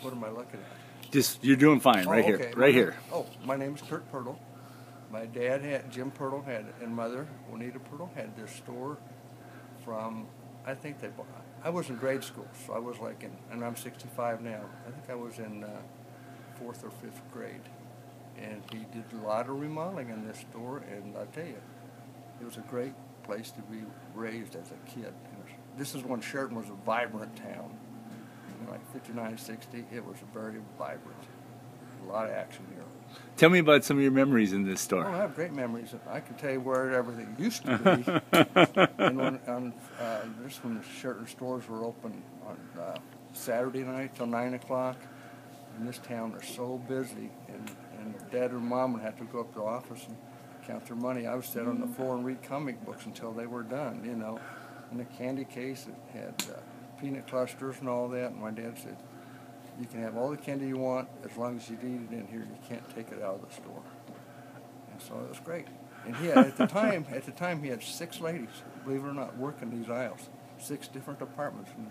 What am I looking at? Just, you're doing fine, right okay. here, right here. My name is Curt Pirtle. My dad had, Jim Pirtle had, and mother, Juanita Pirtle, had their store from, I think they bought, I was in grade school, so I was like in, and I'm 65 now, I think I was in 4th or 5th grade. And he did a lot of remodeling in this store, and I tell you, it was a great place to be raised as a kid. This is when Chariton was a vibrant town. Like 59, 60, it was very vibrant. A lot of action here. Tell me about some of your memories in this store. Oh, I have great memories. I can tell you where everything used to be. And just when the Chariton stores were open on Saturday night till 9 o'clock, in this town they're so busy, and Dad and Mom would have to go up to the office and count their money. I would sit on the floor and read comic books until they were done, you know. In the candy case, it had peanut clusters and all that, and my dad said, you can have all the candy you want as long as you eat it in here. You can't take it out of the store. And so it was great. And he had, at the time he had 6 ladies, believe it or not, working these aisles. 6 different departments, and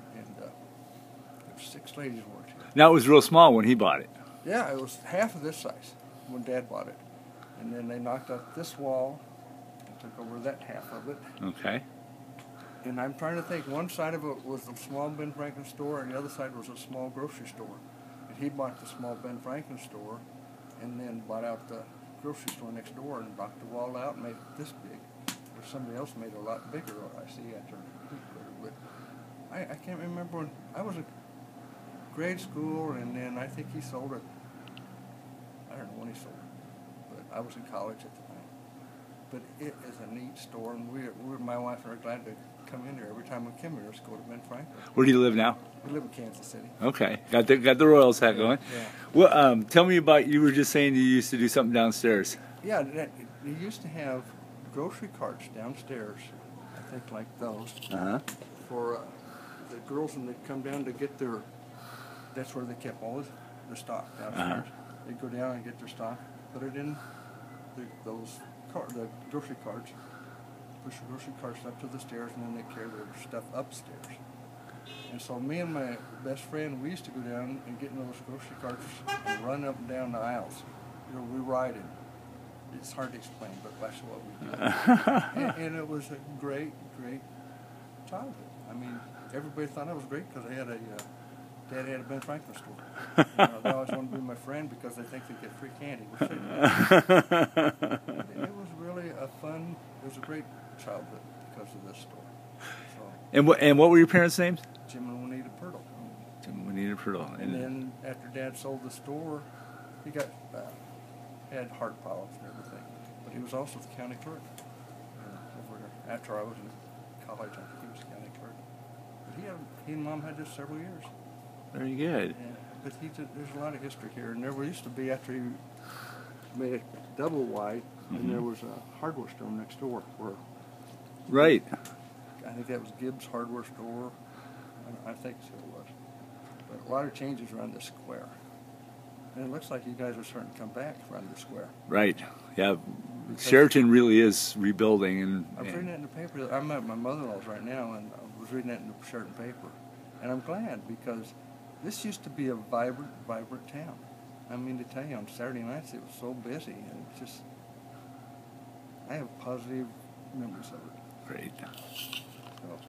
6 ladies worked here. Now it was real small when he bought it. Yeah, it was half of this size when Dad bought it. And then they knocked out this wall and took over that half of it. Okay. And I'm trying to think, one side of it was the small Ben Franklin store, and the other side was a small grocery store. And he bought the small Ben Franklin store, and then bought out the grocery store next door, and knocked the wall out and made it this big. Or somebody else made it a lot bigger, I see, after he put it. But I can't remember when, I was in grade school, and then I think he sold it, I don't know when he sold it, but I was in college at the time. But it is a neat store, and my wife and I are glad to come in here every time we come here. Let's go to Ben Franklin. Where do you live now? We live in Kansas City. Okay, got the Royals hat going. Yeah. Well, tell me about, you were just saying you used to do something downstairs. Yeah, you used to have grocery carts downstairs, I think like those, for the girls when they come down to get their, that's where they kept all their stock downstairs. They'd go down and get their stock, put it in the grocery carts, push the grocery carts up to the stairs, and then they carry their stuff upstairs. And so me and my best friend, we used to go down and get in those grocery carts and run up and down the aisles. You know, we ride it. It's hard to explain, but that's what we did. and it was a great, great childhood. I mean, everybody thought I was great because Dad had a Ben Franklin store. They always wanted to be my friend because they think they get free candy. It was really a fun, it was a great childhood because of this store. So, and what were your parents' names? Jim and Juanita Pirtle. Jim and Juanita Pirtle. And then after Dad sold the store, he got had heart problems and everything. But he was also the county clerk. After I was in college, I think he was county clerk. But he and Mom had this several years. Very good. Yeah, but there's a lot of history here, and there used to be, after he made it double wide, and there was a hardware store next door. Right. I think that was Gibbs Hardware Store. I think so it was. But a lot of changes around the square. And it looks like you guys are starting to come back around the square. Right. Yeah. Chariton really is rebuilding. I was reading it in the paper. I'm at my mother-in-law's right now, and I was reading it in the Chariton paper. And I'm glad, because this used to be a vibrant, vibrant town. I mean, to tell you, on Saturday nights it was so busy, and it just, I have positive memories of it. Great.